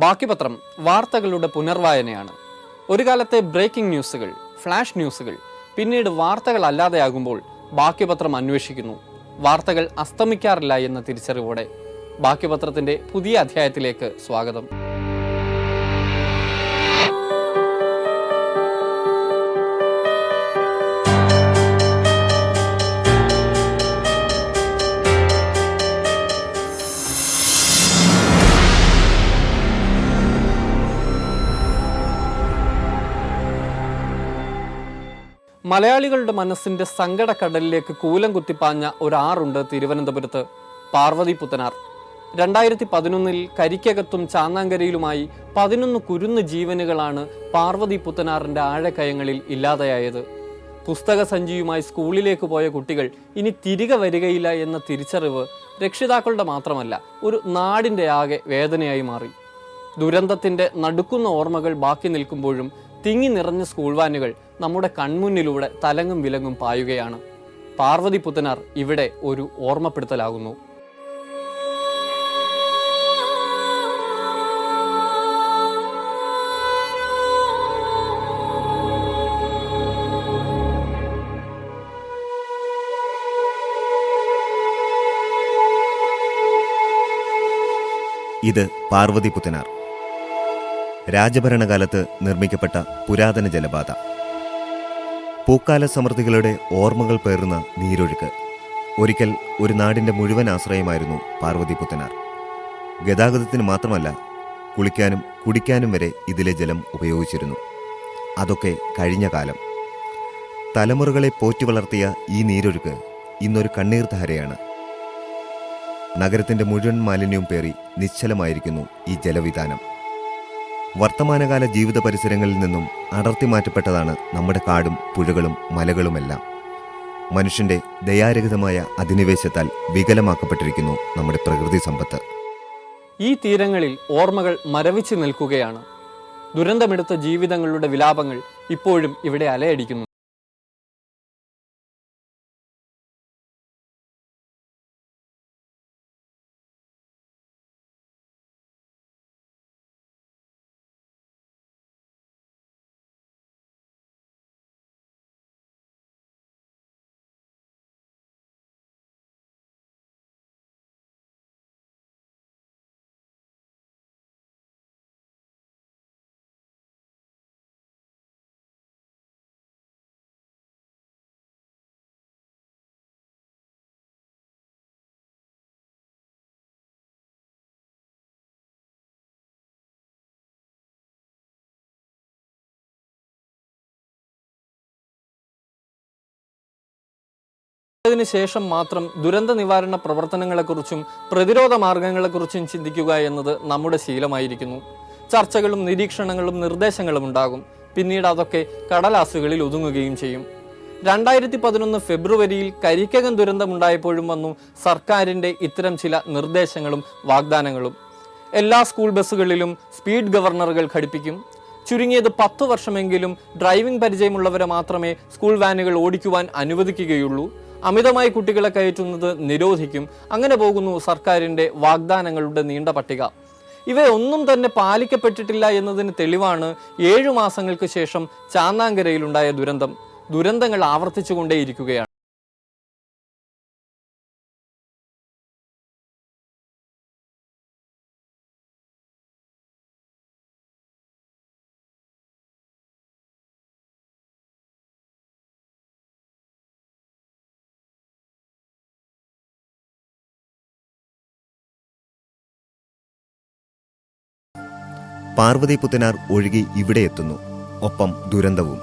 ബാക്കി പത്രം വാർത്തകളുടെ പുനർവായനയാണ്. ഒരു കാലത്തെ ബ്രേക്കിംഗ് ന്യൂസുകൾ, ഫ്ലാഷ് ന്യൂസുകൾ പിന്നീട് വാർത്തകൾ അല്ലാതെയാകുമ്പോൾ ബാക്കി പത്രം അന്വേഷിക്കുന്നു. വാർത്തകൾ അസ്തമിക്കാറില്ല എന്ന തിരിച്ചറിവോടെ ബാക്കി പത്രത്തിന്റെ പുതിയ അധ്യായത്തിലേക്ക് സ്വാഗതം. മലയാളികളുടെ മനസ്സിന്റെ സങ്കടക്കടലിലേക്ക് കൂലം കുത്തിപ്പാഞ്ഞ ഒരാറുണ്ട് തിരുവനന്തപുരത്ത്, പാർവതി പുത്തനാർ. 2011 കരിക്കകത്തും ചാന്നാങ്കരയിലുമായി 11 കുരുന്നു ജീവനുകളാണ് പാർവതി പുത്തനാറിന്റെ ആഴക്കയങ്ങളിൽ ഇല്ലാതെയായത്. പുസ്തക സഞ്ചിയുമായി സ്കൂളിലേക്ക് പോയ കുട്ടികൾ ഇനി തിരികെ വരികയില്ല എന്ന തിരിച്ചറിവ് രക്ഷിതാക്കളുടെ മാത്രമല്ല, ഒരു നാടിന്റെ ആകെ വേദനയായി മാറി. ദുരന്തത്തിന്റെ നടുക്കുന്ന ഓർമ്മകൾ ബാക്കി നിൽക്കുമ്പോഴും തിങ്ങി നിറഞ്ഞ സ്കൂൾ വാനുകൾ നമ്മുടെ കൺമുന്നിലൂടെ തലങ്ങും വിലങ്ങും പായുകയാണ്. പാർവതി പുത്തനാർ ഇവിടെ ഒരു ഓർമ്മപ്പെടുത്തലാകുന്നു. ഇത് പാർവതി പുത്തനാർ. രാജഭരണകാലത്ത് നിർമ്മിക്കപ്പെട്ട പുരാതന ജലപാത. പൂക്കാല സമൃദ്ധികളുടെ ഓർമ്മകൾ പേറുന്ന നീരൊഴുക്ക്. ഒരിക്കൽ ഒരു നാടിന്റെ മുഴുവൻ ആശ്രയമായിരുന്നു പാർവതി പുത്തനാർ. ഗതാഗതത്തിന് മാത്രമല്ല, കുളിക്കാനും കുടിക്കാനും വരെ ഇതിലെ ജലം ഉപയോഗിച്ചിരുന്നു. അതൊക്കെ കഴിഞ്ഞ കാലം. തലമുറകളെ പോറ്റി വളർത്തിയ ഈ നീരൊഴുക്ക് ഇന്നൊരു കണ്ണീർധാരയാണ്. നഗരത്തിന്റെ മുഴുവൻ മാലിന്യവും പേറി നിശ്ചലമായിരിക്കുന്നു ഈ ജലവിധാനം. വർത്തമാനകാല ജീവിത പരിസരങ്ങളിൽ നിന്നും അടർത്തി മാറ്റപ്പെട്ടതാണ് നമ്മുടെ കാടും പുഴകളും മലകളുമെല്ലാം. മനുഷ്യന്റെ ദയാരഹിതമായ അധിനിവേശത്താൽ വികലമാക്കപ്പെട്ടിരിക്കുന്നു നമ്മുടെ പ്രകൃതി സമ്പത്ത്. ഈ തീരങ്ങളിൽ ഓർമ്മകൾ മരവിച്ചു നിൽക്കുകയാണ്. ദുരന്തമെടുത്ത ജീവിതങ്ങളുടെ വിലാപങ്ങൾ ഇപ്പോഴും ഇവിടെ അലയടിക്കുന്നു. ശേഷം മാത്രം ദുരന്ത നിവാരണ പ്രവർത്തനങ്ങളെക്കുറിച്ചും പ്രതിരോധ മാർഗങ്ങളെക്കുറിച്ചും ചിന്തിക്കുക എന്നത് നമ്മുടെ ശീലമായിരിക്കുന്നു. ചർച്ചകളും നിരീക്ഷണങ്ങളും നിർദ്ദേശങ്ങളും ഉണ്ടാകും. പിന്നീട് അതൊക്കെ കടലാസുകളിൽ ഒതുങ്ങുകയും ചെയ്യും. 2011 ഫെബ്രുവരിയിൽ കരിക്കകം ദുരന്തമുണ്ടായപ്പോഴും വന്നു സർക്കാരിന്റെ ഇത്തരം ചില നിർദ്ദേശങ്ങളും വാഗ്ദാനങ്ങളും. എല്ലാ സ്കൂൾ ബസ്സുകളിലും സ്പീഡ് ഗവർണറുകൾ ഘടിപ്പിക്കും. ചുരുങ്ങിയത് 10 വർഷമെങ്കിലും ഡ്രൈവിംഗ് പരിചയമുള്ളവരെ മാത്രമേ സ്കൂൾ വാനുകൾ ഓടിക്കുവാൻ അനുവദിക്കുകയുള്ളൂ. അമിതമായി കുട്ടികളെ കയറ്റുന്നത് നിരോധിക്കും. അങ്ങനെ പോകുന്നു സർക്കാരിന്റെ വാഗ്ദാനങ്ങളുടെ നീണ്ട പട്ടിക. ഇവയൊന്നും തന്നെ പാലിക്കപ്പെട്ടിട്ടില്ല എന്നതിന് തെളിവാണ് 7 മാസങ്ങൾക്ക് ശേഷം ചാന്നാങ്കരയിലുണ്ടായ ദുരന്തം. ദുരന്തങ്ങൾ ആവർത്തിച്ചുകൊണ്ടേയിരിക്കുകയാണ്. പാർവതി പുത്തനാർ ഒഴുകി ഇവിടെ എത്തുന്നു. ഒപ്പം ദുരന്തവും.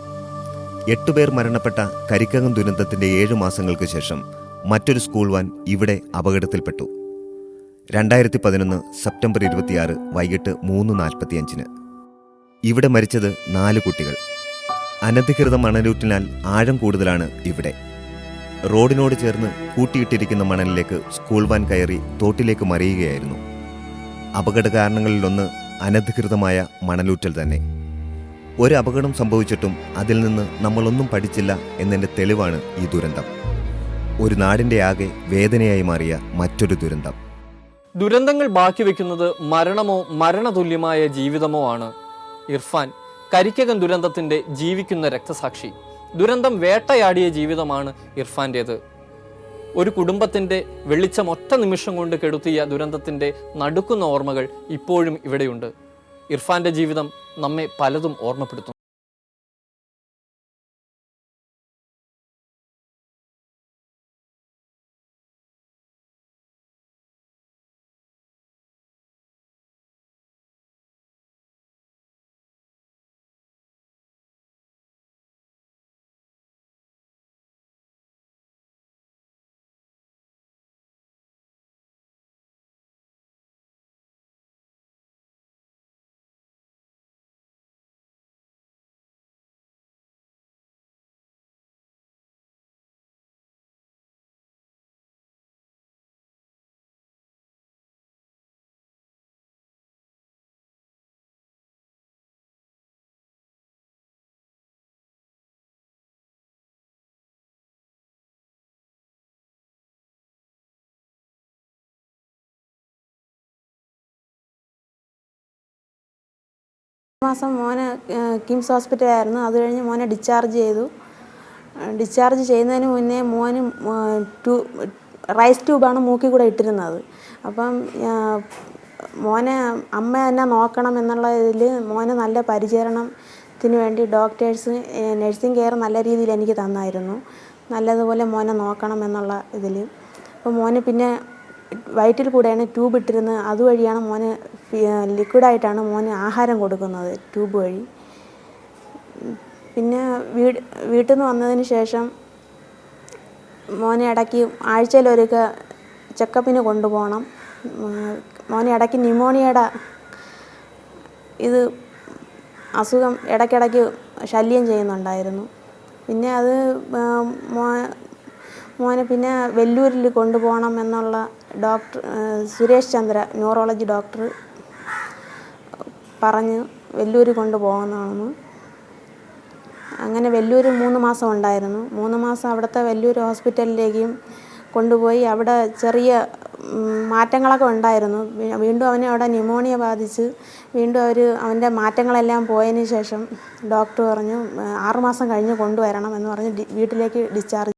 8 പേർ മരണപ്പെട്ട കരിക്കകം ദുരന്തത്തിന്റെ 7 മാസങ്ങൾക്ക് ശേഷം മറ്റൊരു സ്കൂൾ വാൻ ഇവിടെ അപകടത്തിൽപ്പെട്ടു. 2011 സെപ്റ്റംബർ 26 വൈകിട്ട് 3:45 ഇവിടെ മരിച്ചത് 4 കുട്ടികൾ. അനധികൃത മണലൂറ്റിനാൽ ആഴം കൂടുതലാണ് ഇവിടെ. റോഡിനോട് ചേർന്ന് കൂട്ടിയിട്ടിരിക്കുന്ന മണലിലേക്ക് സ്കൂൾ വാൻ കയറി തോട്ടിലേക്ക് മറിയുകയായിരുന്നു. അപകട കാരണങ്ങളിലൊന്ന് അനധികൃതമായ മണലൂറ്റൽ തന്നെ. ഒരു അപകടം സംഭവിച്ചിട്ടും അതിൽ നിന്ന് നമ്മളൊന്നും പഠിച്ചില്ല എന്നതിൻ്റെ തെളിവാണ് ഈ ദുരന്തം. ഒരു നാടിൻ്റെ ആകെ വേദനയായി മാറിയ മറ്റൊരു ദുരന്തം. ദുരന്തങ്ങൾ ബാക്കി വെക്കുന്നത് മരണമോ മരണതുല്യമായ ജീവിതമോ ആണ്. ഇർഫാൻ കരിക്കകം ദുരന്തത്തിന്റെ ജീവിക്കുന്ന രക്തസാക്ഷി. ദുരന്തം വേട്ടയാടിയ ജീവിതമാണ് ഇർഫാന്റേത്. ഒരു കുടുംബത്തിന്റെ വെളിച്ചം ഒറ്റ നിമിഷം കൊണ്ട് കെടുത്തിയ ദുരന്തത്തിന്റെ നടുക്കുന്ന ഓർമ്മകൾ ഇപ്പോഴും ഇവിടെയുണ്ട്. ഇർഫാന്റെ ജീവിതം നമ്മെ പലതും ഓർമ്മപ്പെടുത്തും. മാസം മോനെ കിംസ് ഹോസ്പിറ്റലായിരുന്നു. അത് കഴിഞ്ഞ് മോനെ ഡിസ്ചാർജ് ചെയ്തു. ഡിസ്ചാർജ് ചെയ്യുന്നതിന് മുന്നേ മോന് റൈസ് ട്യൂബാണ് മൂക്കിൽ കൂടെ ഇട്ടിരുന്നത്. അപ്പം മോനെ അമ്മ തന്നെ നോക്കണം എന്നുള്ള ഇതിൽ മോനെ നല്ല പരിചരണത്തിന് വേണ്ടി ഡോക്ടേഴ്സ് നഴ്സിംഗ് കെയർ നല്ല രീതിയിൽ എനിക്ക് തന്നായിരുന്നു. നല്ലതുപോലെ മോനെ നോക്കണം എന്നുള്ള ഇതിൽ. അപ്പോൾ മോന് പിന്നെ വയറ്റിൽ കൂടെയാണ് ട്യൂബ് ഇട്ടിരുന്നത്. അതുവഴിയാണ് മോന് ലിക്വിഡായിട്ടാണ് മോന് ആഹാരം കൊടുക്കുന്നത്, ട്യൂബ് വഴി. പിന്നെ വീട്ടിൽ നിന്ന് വന്നതിന് ശേഷം മോനെ ഇടയ്ക്ക് ആഴ്ചയിലൊരുക്ക ചെക്കപ്പിന് കൊണ്ടുപോകണം. മോനെ ഇടയ്ക്ക് ന്യൂമോണിയയുടെ അസുഖം ഇടയ്ക്കിടയ്ക്ക് ശല്യം ചെയ്യുന്നുണ്ടായിരുന്നു. പിന്നെ അത് മോനെ പിന്നെ വെല്ലൂരിൽ കൊണ്ടുപോകണം എന്നുള്ള doctor Suresh Chandra neurology doctor പറഞ്ഞ് വെല്ലൂർ കൊണ്ടുപോകുന്നതാണ്. അങ്ങനെ വെല്ലൂർ 3 മാസം ഉണ്ടായിരുന്നു. 3 മാസം അവിടുത്തെ വെല്ലൂർ ഹോസ്പിറ്റലിലേക്കും കൊണ്ടുപോയി. അവിടെ ചെറിയ മാറ്റങ്ങളൊക്കെ ഉണ്ടായിരുന്നു. വീണ്ടും അവനെ അവിടെ ന്യൂമോണിയ ബാധിച്ച് വീണ്ടും അവൻ്റെ മാറ്റങ്ങളെല്ലാം പോയതിന് ശേഷം ഡോക്ടർ പറഞ്ഞു 6 മാസം കഴിഞ്ഞ് കൊണ്ടുവരണം എന്ന് പറഞ്ഞ് വീട്ടിലേക്ക് ഡിസ്ചാർജ്.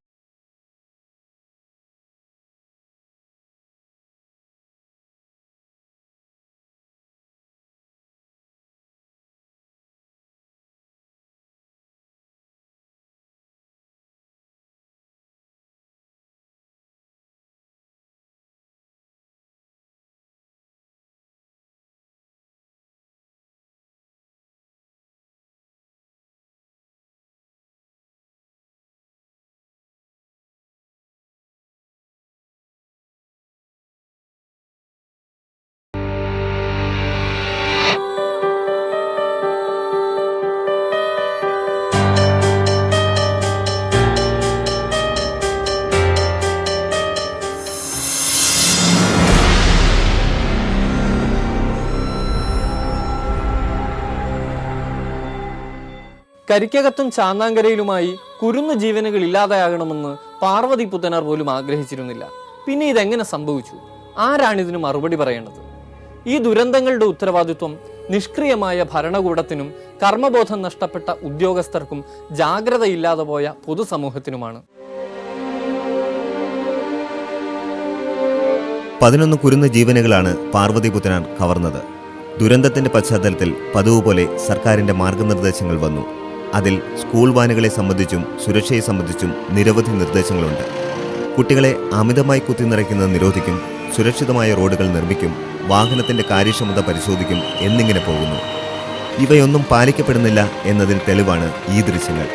കരിക്കകത്തും ചാന്നാങ്കരയിലുമായി കുരുന്നു ജീവനുകൾ ഇല്ലാതെയാകണമെന്ന് പാർവതി പുത്തനാർ പോലും ആഗ്രഹിച്ചിരുന്നില്ല. പിന്നെ ഇതെങ്ങനെ സംഭവിച്ചു? ആരാണിതിന് മറുപടി പറയേണ്ടത്? ഈ ദുരന്തങ്ങളുടെ ഉത്തരവാദിത്വം നിഷ്ക്രിയമായ ഭരണകൂടത്തിനും കർമ്മബോധം നഷ്ടപ്പെട്ട ഉദ്യോഗസ്ഥർക്കും ജാഗ്രതയില്ലാതെ പോയ പൊതുസമൂഹത്തിനുമാണ്. 11 കുരുന്ന ജീവനുകളാണ് പാർവതി പുത്തനാർ കവർന്നത്. ദുരന്തത്തിന്റെ പശ്ചാത്തലത്തിൽ പതിവ് പോലെ സർക്കാരിന്റെ മാർഗനിർദ്ദേശങ്ങൾ വന്നു. അതിൽ സ്കൂൾ വാനുകളെ സംബന്ധിച്ചും സുരക്ഷയെ സംബന്ധിച്ചും നിരവധി നിർദ്ദേശങ്ങളുണ്ട്. കുട്ടികളെ അമിതമായി കുത്തിനിറയ്ക്കുന്നത് നിരോധിക്കും, സുരക്ഷിതമായ റോഡുകൾ നിർമ്മിക്കും, വാഹനത്തിന്റെ കാര്യക്ഷമത പരിശോധിക്കും എന്നിങ്ങനെ പോകുന്നു. ഇവയൊന്നും പാലിക്കപ്പെടുന്നില്ല എന്നതിന് തെളിവാണ് ഈ ദൃശ്യങ്ങൾ.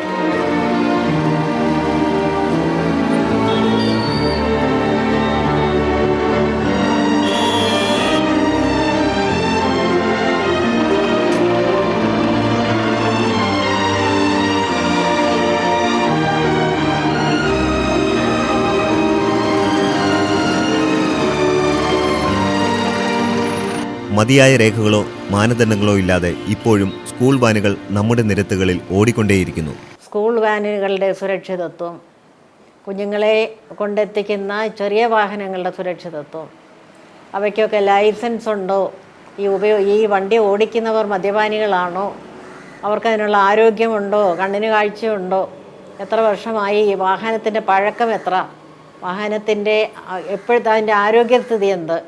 മതിയായ രേഖകളോ മാനദണ്ഡങ്ങളോ ഇല്ലാതെ ഇപ്പോഴും സ്കൂൾ വാനുകൾ നമ്മുടെ നിരത്തുകളിൽ ഓടിക്കൊണ്ടേയിരിക്കുന്നു. സ്കൂൾ വാനുകളുടെ അവയ്ക്കൊക്കെ ലൈസൻസ് ഉണ്ടോ, ഈ വണ്ടി ഓടിക്കുന്നവർ മദ്യപാനികളാണോ, അവർക്കതിനുള്ള ആരോഗ്യമുണ്ടോ, കണ്ണിന് കാഴ്ചയുണ്ടോ, എത്ര വർഷമായി, വാഹനത്തിൻ്റെ പഴക്കം എത്ര, വാഹനത്തിൻ്റെ എപ്പോഴത്തെ അതിൻ്റെ ആരോഗ്യസ്ഥിതി എന്ത്,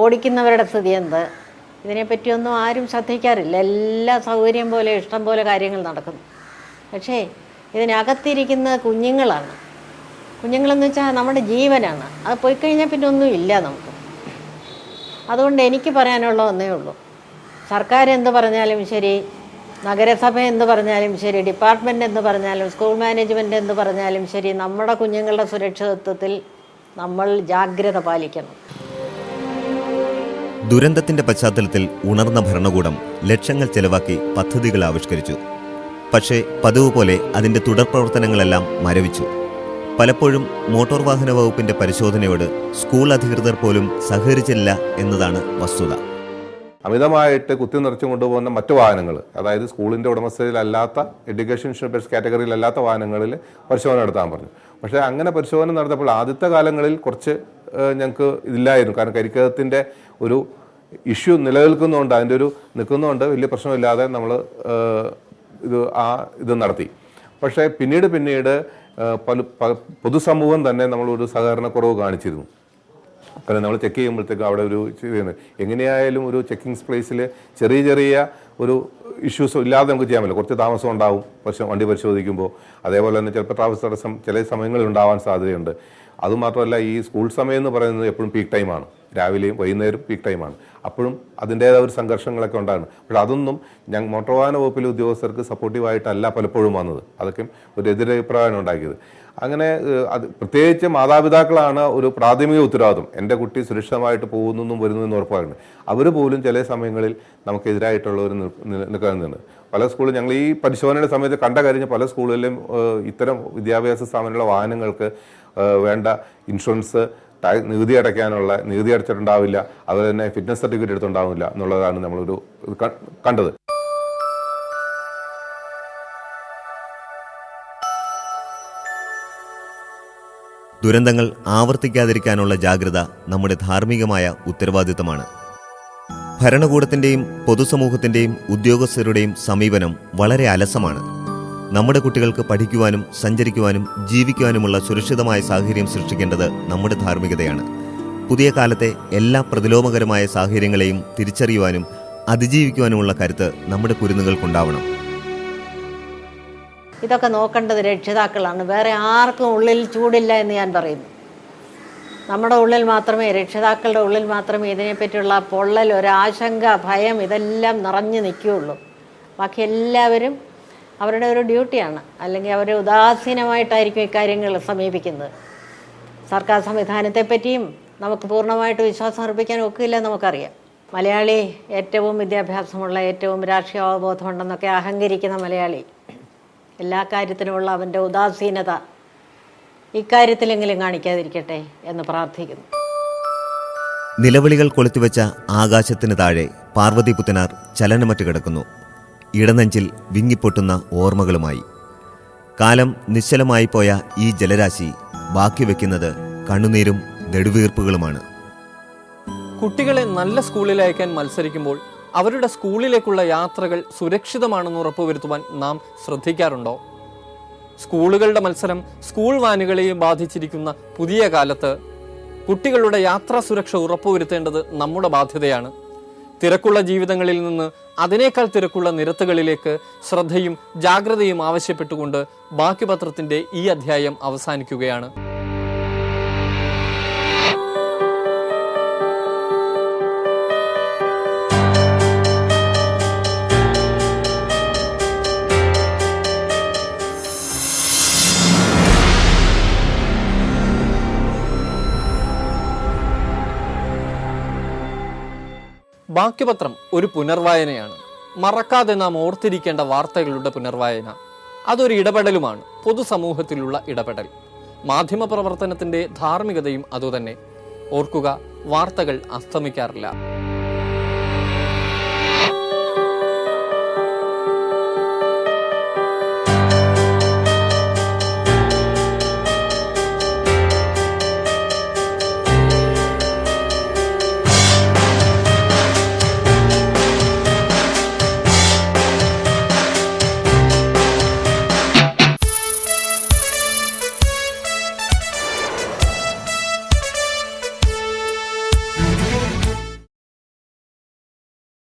ഓടിക്കുന്നവരുടെ സ്ഥിതി എന്ത്, ഇതിനെപ്പറ്റിയൊന്നും ആരും ശ്രദ്ധിക്കാറില്ല. എല്ലാ സൗകര്യം പോലെ ഇഷ്ടം പോലെ കാര്യങ്ങൾ നടക്കുന്നു. പക്ഷേ ഇതിനകത്തിരിക്കുന്ന കുഞ്ഞുങ്ങളാണ്. കുഞ്ഞുങ്ങളെന്ന് വെച്ചാൽ നമ്മുടെ ജീവനാണ്. അത് പോയി കഴിഞ്ഞാൽ പിന്നെ ഒന്നുമില്ല നമുക്ക്. അതുകൊണ്ട് എനിക്ക് പറയാനുള്ള ഒന്നേ ഉള്ളൂ, സർക്കാർ എന്ത് പറഞ്ഞാലും ശരി, നഗരസഭ എന്ത് പറഞ്ഞാലും ശരി, ഡിപ്പാർട്ട്മെൻറ്റ് എന്ത് പറഞ്ഞാലും, സ്കൂൾ മാനേജ്മെൻറ്റ് എന്ത് പറഞ്ഞാലും ശരി, നമ്മുടെ കുഞ്ഞുങ്ങളുടെ സുരക്ഷിതത്വത്തിൽ നമ്മൾ ജാഗ്രത പാലിക്കണം. ദുരന്തത്തിന്റെ പശ്ചാത്തലത്തിൽ ഉണർന്ന ഭരണകൂടം ലക്ഷങ്ങൾ ചെലവാക്കി പദ്ധതികൾ ആവിഷ്കരിച്ചു. പക്ഷേ പതിവ് പോലെ അതിന്റെ തുടർ പ്രവർത്തനങ്ങളെല്ലാം മരവിച്ചു. പലപ്പോഴും മോട്ടോർ വാഹന വകുപ്പിന്റെ പരിശോധനയോട് സ്കൂൾ അധികൃതർ പോലും സഹകരിച്ചില്ല എന്നതാണ് വസ്തുത. അമിതമായിട്ട് കുത്തി നിറച്ചു കൊണ്ടുപോകുന്ന മറ്റു വാഹനങ്ങൾ, അതായത് സ്കൂളിൻ്റെ ഉടമസ്ഥതയിലല്ലാത്ത, എഡ്യൂക്കേഷൻ ഇൻഷുറൻസ് കാറ്റഗറിയിലല്ലാത്ത വാഹനങ്ങളിൽ പരിശോധന നടത്താൻ പറഞ്ഞു. പക്ഷേ അങ്ങനെ പരിശോധന നടത്തപ്പോൾ ആദ്യത്തെ കാലങ്ങളിൽ കുറച്ച് ഞങ്ങൾക്ക് ഇതില്ലായിരുന്നു. കാരണം കരിക്കകത്തിൻ്റെ ഒരു ഇഷ്യൂ നിലനിൽക്കുന്നതുകൊണ്ട്, അതിൻ്റെ ഒരു നിൽക്കുന്നതുകൊണ്ട് വലിയ പ്രശ്നമില്ലാതെ നമ്മൾ ഇത് നടത്തി. പക്ഷേ പിന്നീട് പൊതുസമൂഹം തന്നെ നമ്മളൊരു സഹകരണക്കുറവ് കാണിച്ചിരുന്നു. കാരണം നമ്മൾ ചെക്ക് ചെയ്യുമ്പോഴത്തേക്കും അവിടെ ഒരു എങ്ങനെയായാലും ഒരു ചെക്കിംഗ് പ്ലേസിൽ ചെറിയ ഒരു ഇഷ്യൂസ് ഇല്ലാതെ നമുക്ക് ചെയ്യാൻ പറ്റില്ല. കുറച്ച് താമസം ഉണ്ടാവും വണ്ടി പരിശോധിക്കുമ്പോൾ. അതേപോലെ തന്നെ ചിലപ്പോൾ ട്രാഫിക് തടസ്സം ചില സമയങ്ങളിൽ ഉണ്ടാവാൻ സാധ്യതയുണ്ട്. അതുമാത്രമല്ല, ഈ സ്കൂൾ സമയം എന്ന് പറയുന്നത് എപ്പോഴും പീക്ക് ടൈമാണ്. രാവിലെയും വൈകുന്നേരം പീക്ക് ടൈമാണ്. അപ്പോഴും അതിൻ്റേതായ ഒരു സംഘർഷങ്ങളൊക്കെ ഉണ്ടാകുന്നു. പക്ഷേ അതൊന്നും മോട്ടോർ വാഹന വകുപ്പിലെ ഉദ്യോഗസ്ഥർക്ക് സപ്പോർട്ടീവായിട്ടല്ല പലപ്പോഴും വന്നത്. അതൊക്കെ ഒരു എതിരഭിപ്രായമാണ് ഉണ്ടാക്കിയത്. അങ്ങനെ അത് പ്രത്യേകിച്ച് മാതാപിതാക്കളാണ് ഒരു പ്രാഥമിക ഉത്തരവാദിത്വം. എൻ്റെ കുട്ടി സുരക്ഷിതമായിട്ട് പോകുന്നതും വരുന്നതെന്ന് ഉറപ്പാണ്. അവർ പോലും ചില സമയങ്ങളിൽ നമുക്കെതിരായിട്ടുള്ളവർ നിൽക്കുന്നുണ്ട്. പല സ്കൂളിൽ ഞങ്ങൾ ഈ പരിശോധനയുടെ സമയത്ത് കണ്ട കഴിഞ്ഞ പല സ്കൂളുകളിലും ഇത്തരം വിദ്യാഭ്യാസ സ്ഥാപനങ്ങളുടെ വാഹനങ്ങൾക്ക് വേണ്ട ഇൻഷുറൻസ്, നികുതി അടച്ചിട്ടുണ്ടാവില്ല, അതുപോലെ തന്നെ ഫിറ്റ്നസ് സർട്ടിഫിക്കറ്റ് എടുത്തുണ്ടാവില്ല എന്നുള്ളതാണ് നമ്മളൊരു കണ്ടത്. ദുരന്തങ്ങൾ ആവർത്തിക്കാതിരിക്കാനുള്ള ജാഗ്രത നമ്മുടെ ധാർമ്മികമായ ഉത്തരവാദിത്തമാണ്. ഭരണകൂടത്തിന്റെയും പൊതുസമൂഹത്തിന്റെയും ഉദ്യോഗസ്ഥരുടെയും സമീപനം വളരെ അലസമാണ്. നമ്മുടെ കുട്ടികൾക്ക് പഠിക്കുവാനും സഞ്ചരിക്കുവാനും ജീവിക്കുവാനുമുള്ള സുരക്ഷിതമായ സാഹചര്യം സൃഷ്ടിക്കേണ്ടത് നമ്മുടെ ധാർമ്മികതയാണ്. പുതിയ കാലത്തെ എല്ലാ പ്രതിലോമകരമായ സാഹചര്യങ്ങളെയും തിരിച്ചറിയുവാനും അതിജീവിക്കുവാനുമുള്ള കരുത്ത് നമ്മുടെ കുരുന്നുകൾക്കുണ്ടാവണം. ഇതൊക്കെ നോക്കേണ്ടത് രക്ഷിതാക്കളാണ്. വേറെ ആർക്കും ഉള്ളിൽ ചൂടില്ല എന്ന് ഞാൻ പറയുന്നു. നമ്മുടെ ഉള്ളിൽ മാത്രമേ, രക്ഷിതാക്കളുടെ ഉള്ളിൽ മാത്രമേ ഇതിനെപ്പറ്റിയുള്ള പൊള്ളൽ, ഒരാശങ്ക, ഭയം ഇതെല്ലാം നിറഞ്ഞു നിൽക്കുകയുള്ളൂ. ബാക്കി എല്ലാവരും അവരുടെ ഒരു ഡ്യൂട്ടിയാണ്, അല്ലെങ്കിൽ അവർ ഉദാസീനമായിട്ടായിരിക്കും ഇക്കാര്യങ്ങൾ സമീപിക്കുന്നത്. സർക്കാർ സംവിധാനത്തെപ്പറ്റിയും നമുക്ക് പൂർണ്ണമായിട്ട് വിശ്വാസം അർപ്പിക്കാൻ ഒക്കില്ല, നമുക്കറിയാം. മലയാളി ഏറ്റവും വിദ്യാഭ്യാസമുള്ള, ഏറ്റവും രാഷ്ട്രീയ അവബോധമുണ്ടെന്നൊക്കെ അഹങ്കരിക്കുന്ന മലയാളി എല്ലാ കാര്യത്തിനുമുള്ള അവൻ്റെ ഉദാസീനത ഇക്കാര്യത്തിലെങ്കിലും കാണിക്കാതിരിക്കട്ടെ എന്ന് പ്രാർത്ഥിക്കുന്നു. നിലവിളികൾ കൊളുത്തിവെച്ച ആകാശത്തിന് താഴെ പാർവതി പുത്തനാർ ചലനമറ്റ് കിടക്കുന്നു, ഇടനെഞ്ചിൽ വിങ്ങിപ്പൊട്ടുന്ന ഓർമ്മകളുമായി. കാലം നിശ്ചലമായി പോയ ഈ ജലരാശി ബാക്കി വയ്ക്കുന്നത് കണ്ണുനീരും നെടുവീർപ്പുകളുമാണ്. കുട്ടികളെ നല്ല സ്കൂളിൽ അയക്കാൻ മത്സരിക്കുമ്പോൾ അവരുടെ സ്കൂളിലേക്കുള്ള യാത്രകൾ സുരക്ഷിതമാണെന്ന് ഉറപ്പുവരുത്തുവാൻ നാം ശ്രദ്ധിക്കാറുണ്ടോ? സ്കൂളുകളുടെ മത്സരം സ്കൂൾ വാനുകളെയും ബാധിച്ചിരിക്കുന്ന പുതിയ കാലത്ത് കുട്ടികളുടെ യാത്രാ സുരക്ഷ ഉറപ്പുവരുത്തേണ്ടത് നമ്മുടെ ബാധ്യതയാണ്. തിരക്കുള്ള ജീവിതങ്ങളിൽ നിന്ന് അതിനേക്കാൾ തിരക്കുള്ള നിരത്തുകളിലേക്ക് ശ്രദ്ധയും ജാഗ്രതയും ആവശ്യപ്പെട്ടുകൊണ്ട് ബാക്കി പത്രത്തിന്റെ ഈ അധ്യായം അവസാനിക്കുകയാണ്. ബാക്കിപത്രം ഒരു പുനർവായനയാണ്. മറക്കാതെ നാം ഓർത്തിരിക്കേണ്ട വാർത്തകളുടെ പുനർവായന. അതൊരു ഇടപെടലുമാണ്, പൊതുസമൂഹത്തിലുള്ള ഇടപെടൽ. മാധ്യമപ്രവർത്തനത്തിന്റെ ധാർമ്മികതയും അതുതന്നെ. ഓർക്കുക, വാർത്തകൾ അസ്തമിക്കാറില്ല.